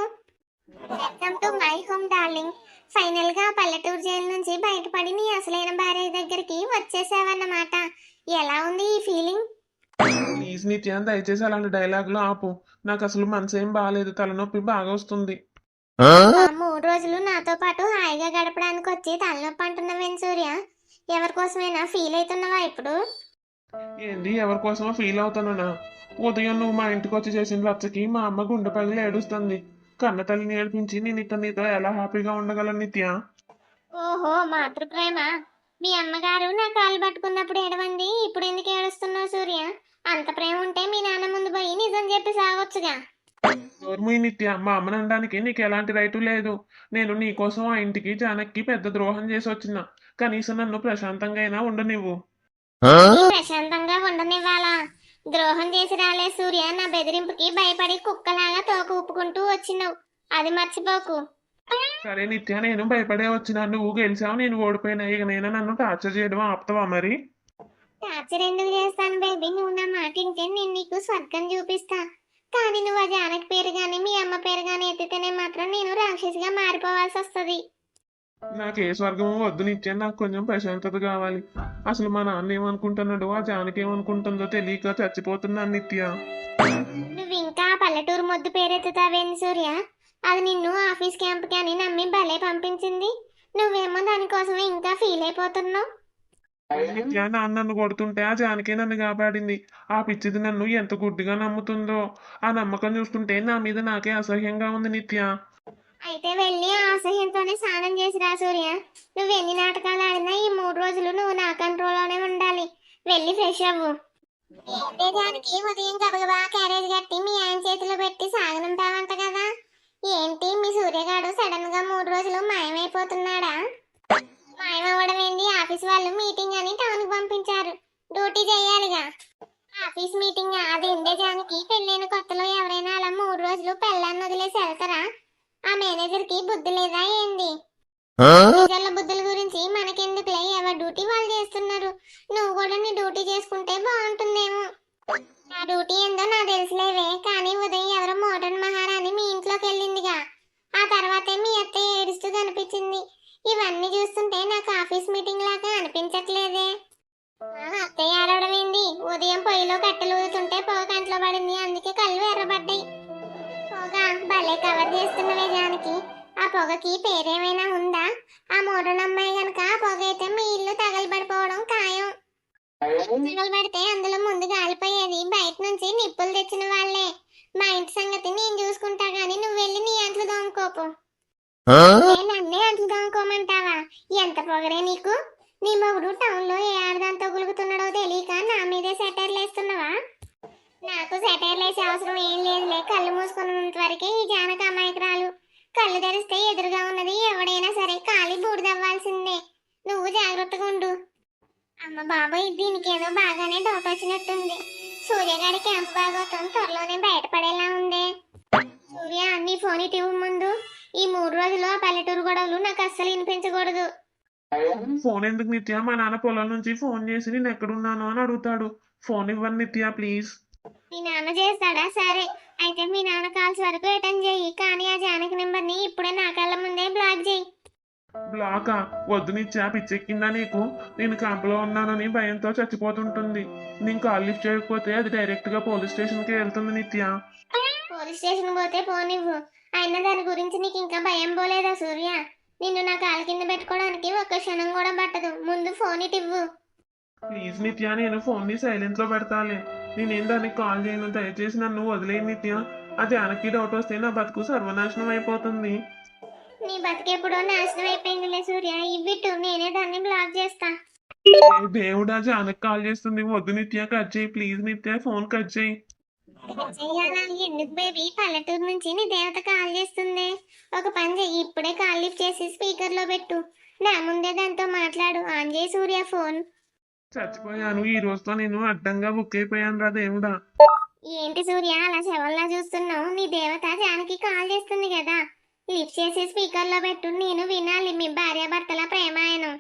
Welcome to my home darling. Final గా పల్లెటూరు జైలు నుంచి బయటపడి నీ అసలైన భార్య దగ్గరికి వచ్చేసావన్నమాట. ఎలా ఉంది ఈ ఫీలింగ్? ప్లీజ్ నిత్య, దయచేసి అలాంటి డైలాగులు ఆపు. నాకు అసలు మనసు ఏం బాగాలేదు, తలనొప్పి బాగా వస్తుంది. 3 రోజులు నాతో పాటు హాయిగా గడపడానికి వచ్చి తలనొప్పి అంటున్నావేం సూర్య? ఎవరి కోసమైనా ఫీల్ అవుతున్నావా ఇప్పుడు? ఏంది ఎవరి కోసమో ఫీల్ అవుతానా? ఉదయం నువ్వు మా ఇంటికి వచ్చి చేసిన రచ్చకి మా అమ్మ గుండె పగిలి ఏడుస్తుంది. కన్న తల్లిని ఏడిపించి నేను ఇక్కడ నీతో ఎలా హ్యాపీగా ఉండగలను నిత్య? ఓహో, మాతృప్రేమ. మీ అమ్మగారు నా కాలు పట్టుకున్నప్పుడు ఏడవండి, ఇప్పుడు ఎందుకు ఏడుస్తున్నావు సూర్య? అంత ప్రేమ ఉంటే మీ నాన్న ముందు పోయి నిజం చెప్పి సాగొచ్చుగా. నోర్మూయి నిత్య, మా అమ్మని అనడానికి నీకు ఎలాంటి రైటు లేదు. నేను నీకోసం ఆ ఇంటికి జానకి పెద్ద ద్రోహం చేసి వచ్చిన. కనీసం నన్ను ప్రశాంతంగా అయినా ఉండనివ్వు. ప్రశాంతంగా ఉండనివ్వాలా? ద్రోహం చేసి రాలే సూర్య. నా బెదిరింపుకి భయపడి కుక్కలాగా తోక ఊపుకుంటూ వచ్చినావు, అది మర్చిపోకు. సరే నిత్య, నేను భయపడే వచ్చిన. నువ్వు గెలిచావు, నేను ఓడిపోయినా. ఇక నేను నన్ను టార్చర్ చేయడం ఆపుతావా మరి? టార్చర్ ఎందుకు చేస్తాను బేబీ? నువ్వు నా మాట వింటే నేను నీకు స్వర్గం చూపిస్తా. కానీ నువ్వు ఆ జానకి పేరు గాని మీ అమ్మ పేరు గాని ఎత్తితేనే మాత్రం నేను రాక్షసిగా మారిపోవాల్సి వస్తుంది. నాకు ఏ స్వర్గము వద్దు నిత్య. నాకు కొంచెం ప్రశాంతత కావాలి. అసలు మా నాన్న ఏమనుకుంటున్నాడు, ఆ జానకి ఏమనుకుంటుందో తెలియక చచ్చిపోతున్నాను నిత్య. నువ్వు ఇంకా పల్లెటూరు మొద్దు పేరెత్తుతావేంది సూర్య? అది నిన్ను ఆఫీస్ క్యాంప్కి అని నమ్మి భలే పంపించింది. నువ్వేమో దానికోసమే ఇంకా ఫీల్ అయిపోతున్నావు. నిత్య, నాన్న నన్ను కొడుతుంటే ఆ జానకి నన్ను కాపాడింది. ఆ పిచ్చిది నన్ను ఎంత గుడ్డిగా నమ్ముతుందో. ఆ నమ్మకం చూస్తుంటే నా మీద నాకే అసహ్యంగా ఉంది నిత్య. అయితే వెళ్ళి ఆ అసహ్యంతోనే స్నానం చేసి రా సూర్య. నువ్వు ఎన్ని నాటకాలు ఆడినా ఈ 3 రోజులు నువ్వు నా కంట్రోల్లోనే ఉండాలి. వెళ్ళి ఫ్రెష్ అవ్వు. దానికి ఉదయం గబగబా క్యారేజ్ కట్టి మీ ఆయన చేతిలో పెట్టి సాగనుంటావంట కదా. ఏంటి మీ సూర్యగాడు సడన్ గా 3 రోజులు మాయమైపోతున్నాడా? మాయమవ్వడం ఏంటి? ఆఫీస్ వాళ్ళు మీటింగ్ అని టౌన్ కి పంపించారు. డ్యూటీ చేయాలిగా. ఆఫీస్ మీటింగ్ అది ఎండే జానికి పెళ్ళైన కొత్తలో ఎవరైనా అలా 3 రోజులు పెళ్ళాన్ని వదిలేసి వెళ్తారా? ఆ మేనేజర్ కి బుద్ధి లేదా ఏంది? ప్రజల బుద్ధుల గురించి మనకెందుకులే, ఎవరి డ్యూటీ వాళ్ళు చేస్తున్నారు. నువ్వు కూడా నీ డ్యూటీ చేసుకుంటే బాగుంటుందేమో. నా డ్యూటీ ఏందో నాకు తెలుసులేవే. కానీ ఉదయం ఎవరో మోడర్న్ మహారాణి మీ ఇంట్లోకి వెళ్ళిందిగా. ఆ తర్వాతే మీ అత్తయ్య ఏడుస్తూ కనిపించింది. ఇవన్నీ చూస్తుంటే నాకు ఆఫీస్ మీటింగ్ లాగా అనిపించట్లేదే. అత్తయ్య ఆడవడం ఏంది? ఉదయం పొయ్యిలో కట్టెలు ఊదుతుంటే పొగ కంట్లో పడింది, అందుకే కళ్ళు ఎర్రబడ్డాయి. పొగ భలే కవర్ చేస్తున్నవే జానకి. ఆ పొగకి పేరేమైనా ఉందా? ఆ మోడర్న్ అమ్మాయి గనక ఆ పొగ అయితే మీ ఇల్లు తగలబడిపోవడం ఖాయం. నిప్పులు పెడితే అందులో ముందు కాలిపోయేది బయట నుంచి నిప్పులు తెచ్చిన వాళ్ళే. మా ఇంటి సంగతి నేను చూసుకుంటా గానీ నువ్వు వెళ్ళి నీ అంట్లు దోముకోపు. నన్నే అంట్లు దోముకోమంటావా? ఎంత పొగరే నీకు? నీ మొగుడు టౌన్ లో ఏ ఆడదాంతో గులుగుతున్నాడో తెలియక నా మీదే సెటైర్లు వేస్తున్నావా? నాకు సెటైర్లు వేసే అవసరం ఏం లేదులే. కళ్ళు మూసుకున్నంత వరకే ఈ జానక అమాయకురాలు. కళ్ళు తెరిస్తే ఎదురుగా ఉన్నది ఎవడైనా సరే కాలి బూడిదవ్వాల్సిందే. నువ్వు జాగ్రత్తగా ఉండు. అమ్మ బాబాయ్, దీనికేదో బాగానే డౌట్ వచ్చినట్టుంది. సూర్యగాడి క్యాంప్ భాగవతం త్వరలోనే బయటపడేలా ఉంది. సూర్య, నీ ఫోన్ ఇటు ఇవ్వు ముందు. ఈ 3 రోజులు ఆ పల్లెటూరు గొడవలు నాకు అస్సలు వినిపించకూడదు. ఫోన్ ఎందుకు నిత్య? మా నాన్న పొలం నుంచి ఫోన్ చేసి నేను ఎక్కడున్నాను అని అడుగుతాడు. ఫోన్ ఇవ్వండి నిత్య ప్లీజ్. మీ నాన్న చేస్తాడా? సరే అయితే మీ నాన్న కాల్స్ వరకు అటెండ్ చెయ్యి. కానీ ఆ జానకి నెంబర్ని ఇప్పుడే నా కళ్ళ ముందే బ్లాక్ చేయి. బ్లాకా? వద్దు నిత్య, పిచ్చెక్కిందా నీకు? నేను క్యాంపులో ఉన్నానని భయంతో చచ్చిపోతుంటుంది. నేను కాల్ లిఫ్ట్ చేయకపోతే అది డైరెక్ట్ గా పోలీస్ స్టేషన్ కి వెళ్తుంది నిత్య. పోలీస్ స్టేషన్ పోతే పోనివ్వు. అయినా దాని గురించి నీకు ఇంకా భయం పోలేదా సూర్య? నిన్ను నా కాలు కింద పెట్టుకోవడానికి ఒక్క క్షణం కూడా పట్టదు. ముందు ఫోన్ ఇటు ఇవ్వు. ప్లీజ్ నిత్య, నేను ఫోన్ ని సైలెంట్ లో పెడతాలే. నేనేం దానికి కాల్ చేయను. దయచేసి నన్ను వదిలేయి నిత్య. అది అనకి డౌట్ వస్తే నా బతుకు సర్వనాశనం అయిపోతుంది. నీ బతికెప్పుడో నాశనం అయిపోయిందిలే సూర్య. ఇవ్విట్టు, నేనే దాన్ని బ్లాక్ చేస్తా. దేవుడా, జానకి కాల్ చేస్తుంది. వద్దు నిత్య, కట్ చేయి ప్లీజ్ నిత్య, ఫోన్ కట్ చేయి. చెయ్యాలా? ఎందుకు బేబీ? పల్లెటూరు నుంచి నీ దేవత కాల్ చేస్తుంది. ఒక పని చెయ్యి, ఇప్పుడే కాల్ లిఫ్ట్ చేసి స్పీకర్ లో పెట్టు. నా ముందే దాంతో మాట్లాడు. ఆన్ చేయి సూర్య ఫోన్. చచ్చిపోయాను. ఈ రోజుతో నేను అడ్డంగా బుక్ అయిపోయాను రా దేవుడా. ఏంటి సూర్య అలా శవంలా చూస్తున్నావు? నీ దేవత జానకి కాల్ చేస్తుంది కదా. లిఫ్ట్ చేసి స్పీకర్ లో పెట్టు. నేను వినాలి మీ భార్యాభర్తల ప్రేమాయణం.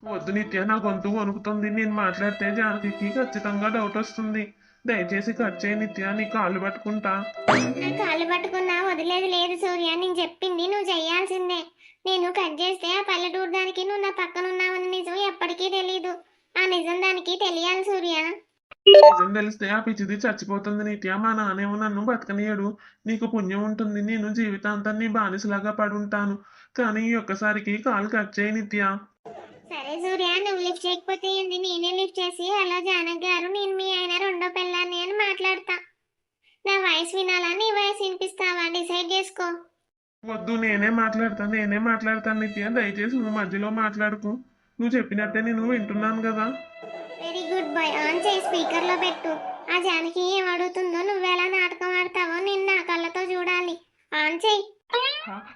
వద్దు నిత్య, నా గొంతు వణుకుతుంది. నేను మాట్లాడితే జానకి ఖచ్చితంగా డౌట్ వస్తుంది. దయచేసి కట్ చేయి నిత్య, నీ కాళ్ళు పట్టుకుంటా. నా కాళ్ళు పట్టుకున్నా వదిలేదు లేదు సూర్య. నేను చెప్పింది నువ్వు చెయ్యాల్సిందే. నేను కట్ చేస్తే ఆ పల్లెటూరు దానికి నువ్వు నా పక్కన ఉన్నావని నిజం ఎప్పటికీ తెలీదు. ఆ నిజం దానికి తెలియాలి సూర్య. నిజం తెలిస్తే ఆ పిచ్చిది చచ్చిపోతుంది నిత్య. మా నాన్నేమో నన్ను బతకనీయడు. నీకు పుణ్యం ఉంటుంది, నేను జీవితాంతం నీ బానిసలాగా పడుంటాను. కానీ ఈ ఒక్కసారికి కాల్ కట్ చేయి నిత్య. సరే సూర్య, నువ్వు లిఫ్ట్ చేయకపోతే ఏంది? నేనే లిఫ్ట్ చేసి హలో జానక్ గారు, నేను మీ ఆయన రెండో పెళ్ళాన్ని అని మాట్లాడతా. నా వాయిస్ వినాలా నీ వాయిస్ వినిపిస్తావా? డిసైడ్ చేసుకో. వద్దు, నేనే మాట్లాడతాను నిత్య. దయచేసి నువ్వు మధ్యలో మాట్లాడుకు. నువ్వు చెప్పినట్టే నేను వింటున్నాను కదా. Very good boy. ఆన్ చేయి, స్పీకర్ లో పెట్టు. ఆ జానకి ఏం అడుగుతుందో నువ్వెలా నాటకం ఆడతావో నేను నా కళ్ళతో చూడాలి. ఆన్ చేయి.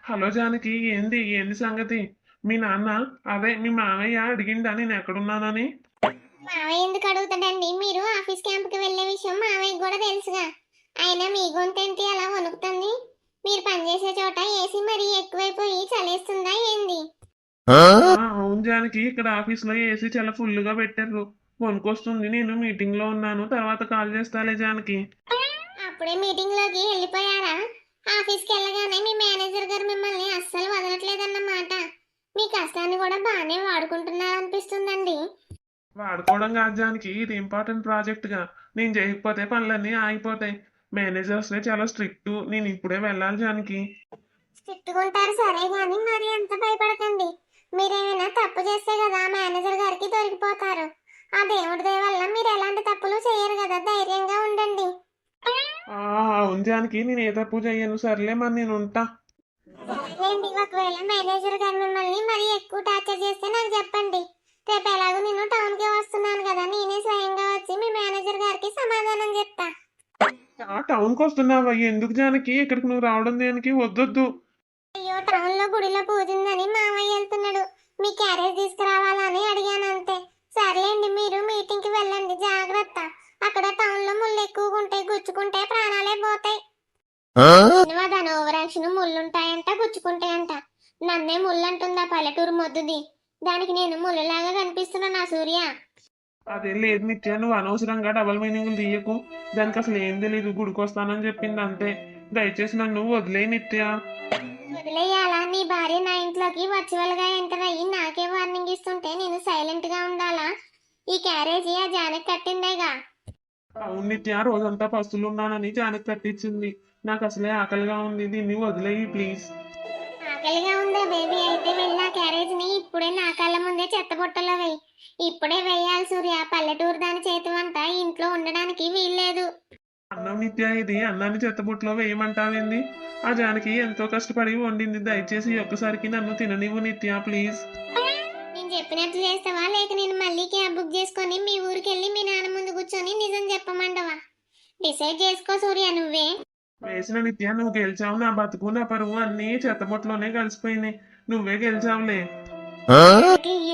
హలో జానకి, ఏంది సంగతి? మీ నాన్న, అదే మీ మామయ్య అడిగిందా నేను ఎక్కడున్నానని? మావయ్య ఎందుకు అడుగుతాడండి? మీరు ఆఫీస్ క్యాంప్ కి వెళ్లే విషయం మావయ్యకి కూడా తెలుసుగా. అయినా మీ గొంతేంటి అలా వణుకుతుంది? మీరు పనిచేసే చోట ఏసీ మరీ ఎక్కువైపోయి చలేస్తుందా ఏంది? అవును జానకి, ఇక్కడ ఆఫీస్ లో ఏసీ చాలా ఫుల్ గా పెట్టారు. వణుకొస్తుంది. నేను మీటింగ్ లో ఉన్నాను, తర్వాత కాల్ చేస్తాలే జానకి. అప్పుడే మీటింగ్ లోకి వెళ్ళిపోయారా? ఆఫీస్ కి వెళ్ళగానే మీ మేనేజర్ గారు మిమ్మల్ని అస్సలు వదలట్లేదన్నమాట. మీ కష్టాన్ని కూడా బాగానే వాడుకుంటున్నారనిపిస్తుందండి. వాడుకోవడం కాదు జానకి, ఇది ఇంపార్టెంట్ ప్రాజెక్ట్ గా. నేను చేయకపోతే పనులన్నీ ఆగిపోతాయి. మేనేజర్స్ చాలా స్ట్రిక్ట్. నేను ఇప్పుడే వెళ్ళాలి జానకి. తిట్టుకుంటారు సరే గాని మరి ఎంత భయపడకండి. మీరేమైనా తప్పు చేస్తే కదా మేనేజర్ గారికి దొరికిపోతారు. ఆ దేవుడి దయ వల్ల మీరు ఎలాంటి తప్పులు చేయరు కదా. ధైర్యంగా ఉండండి. అవును జానకి, నేను ఏ తప్పు చెయ్యను. సర్లే మరి నేను ఉంటా. సరేండి, ఒకవేళ మేనేజర్ గారు మిమ్మల్ని మరి ఎక్కువ టార్చర్ చేస్తే నాకు చెప్పండి. రేపు ఎలాగో నేను టౌన్ కి వస్తున్నాను కదా, నేనే స్వయంగా వచ్చి మీ మేనేజర్ గారికి సమాధానం చెప్తా. టౌన్ కి వస్తున్నావా? ఎందుకు జానకి? ఇక్కడికి నువ్వు రావడం దేనికి? వద్దొద్దు. అయ్యో, టౌన్ లో గుడిలో పూజ ఉందని మామయ్య వెళ్తున్నాడు. మీ క్యారేజ్ తీసుకురావాలని అడిగాను అంతే. సర్లేండి, మీరు మీటింగ్ కి వెళ్ళండి. జాగ్రత్త. అక్కడ టౌన్ లో ముళ్ళు ఎక్కువగా ఉంటాయి, గుచ్చుకుంటే ప్రాణాలే పోతాయి. దాని ఓవర్ యాక్షన్. ముళ్ళుంటాయంట, గుచ్చుకుంటాయంట. నన్నే ముళ్ళు అంటుందా పల్లెటూరు మొద్దుది. దానికి నేను ముళ్ళలాగా కనిపిస్తున్నా నా సూర్య? అదేం లేదు నిత్య, నువ్వు అనవసరంగా డబల్ మీనింగ్లు తీయకు. దానికి అసలు ఏం తెలీదు. గుడికొస్తానని చెప్పింది అంతే. దయచేసి నన్ను వదిలే నిత్య. వదిలేయాలా? నీ భార్య నా ఇంట్లోకి వర్చువల్ గా ఎంటర్ అయ్యి నాకే వార్నింగ్ ఇస్తుంటే నేను సైలెంట్ గా ఉండాలా? ఈ క్యారేజీ ఆ జానకి కట్టిందేగా. అవును నిత్య, రోజంతా పస్తులు ఉన్నానని జానకి కట్టించింది. నాకు అసలే ఆకలిగా ఉంది. దీన్ని వదిలేయి ప్లీజ్. ఆకలిగా ఉందా బేబీ? అయితే వెళ్ళి ఆ క్యారేజ్ ని ఇప్పుడే నా కళ్ళ ముందే చెత్తబుట్టలో వెయ్యి. ఇప్పుడే వెయ్యాలి సూర్య, పల్లెటూరు దాని చేతి వంట ఇంట్లో ఉండడానికి వీల్లేదు. అన్నం నిత్య, ఇది అన్నాన్ని చెత్తబుట్లో వేయమంటావేంది? ఆ జానకి ఎంతో కష్టపడి వండింది, దయచేసి ఒక్కసారికి నన్ను తిననివ్వు నిత్య ప్లీజ్. నేను చెప్పినట్టు చేస్తావా, లేక నేను మళ్ళీ క్యాబ్ బుక్ చేసుకొని మీ ఊరికి వెళ్ళి మీ నాన్న ముందు కూర్చొని నిజం చెప్పమంటావా? డిసైడ్ చేసుకో సూర్య నువ్వే. వేసిన నిత్య, నువ్వు గెలిచావు. నా బతుకు నా పరువు అన్నీ చెత్తబుట్లోనే కలిసిపోయినాయి. నువ్వే గెలిచావులే.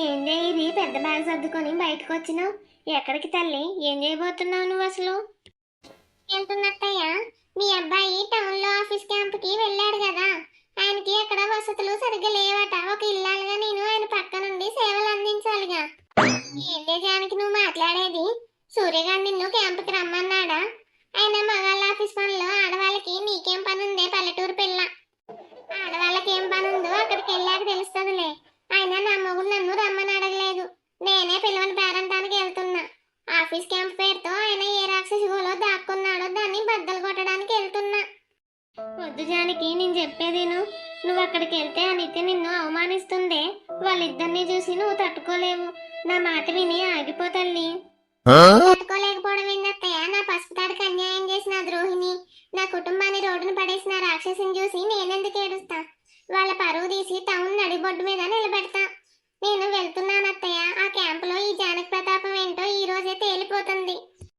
ఏందే ఇది, పెద్ద బ్యాగ్ సర్దుకొని బయటకు వచ్చినావు? ఎక్కడికి తల్లి, ఏం చేయబోతున్నావు నువ్వు అసలు? వెళ్తున్నట్టయ్యా, మీ అబ్బాయి టౌన్ లో ఆఫీస్ క్యాంప్ కి వెళ్ళాడు కదా, ఆయనకి అక్కడ వసతులు సరిగ్గా లేవట. ఒక ఇల్లాలుగా నేను ఆయన పక్క నుండి సేవలు అందించాలిగా. ఏందే జానకి నువ్వు మాట్లాడేది? సూర్యగారు నిన్ను క్యాంపుకి రమ్మన్నాడా? ఆయన మగాళ్ళ ఆఫీస్ పనిలో ఆడవాళ్ళకి నీకేం పని ఉందే పల్లెటూరు పిల్ల? ఆడవాళ్ళకి ఏం పని ఉందో అక్కడికి వెళ్ళాక తెలుస్తుందిలే. ఆయన నా మొగుడు నన్ను రమ్మని అడగలేదు, నేనే పిల్లవని పేరంటానికి వెళ్తున్నా. ఆఫీస్ క్యాంప్ పేరుతో ఆయన ఏ రాక్షసిలో దాక్కున్నాడో దాన్ని బద్దలు కొట్టడానికి వెళ్తున్నా. వద్దు జానకి, నేను చెప్పేదేను. నువ్వు అక్కడికి వెళ్తే ఆ నిత్య నిన్ను అవమానిస్తుందే. వాళ్ళిద్దరిని చూసి నువ్వు తట్టుకోలేవు. నా మాట విని ఆగిపోతల్లి. తట్టుకోలేకపోవడం ఏందత్తయ్య? నా పసుపు తాడికి అన్యాయం చేసిన ఆ ద్రోహిని, నా కుటుంబాన్ని రోడ్డున పడేసిన రాక్షసిని చూసి నేనెందుకు ఏడుస్తా? వాళ్ళ పరువు తీసి టౌన్ నడిబొడ్డు మీద నిలబెడతా. నేను వెళ్తున్నానత్తయ్య. ఆ క్యాంపులో ఈ జానకి ప్రతాపం ఏంటో ఈ రోజే తేలిపోతుంది.